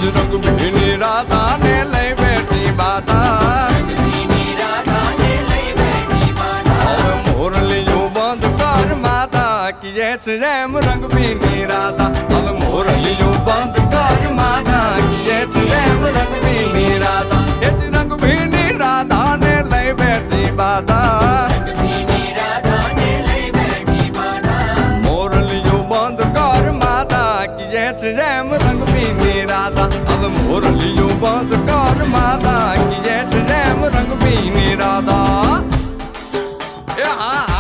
રંગ ભીની રાધા ને લઈ બેઠી બાધા મોરલીયું બંધ કર માતા કીએ છે એમ રંગ ભીની રાધા હવે મોરલીયું બંધ કર માતા કીએ છે એમ રંગ ભીની રાધા એ જ રંગ ભીની રાધા ને લઈ બેઠી બાધા મોરલીયું બંધ કર માતા કીએ છે એમ રંગ ભીની રાધા હવે મોરલીયું બંધ કર માતા કીએ છે એમ રંગ ભીની રાધા એ હા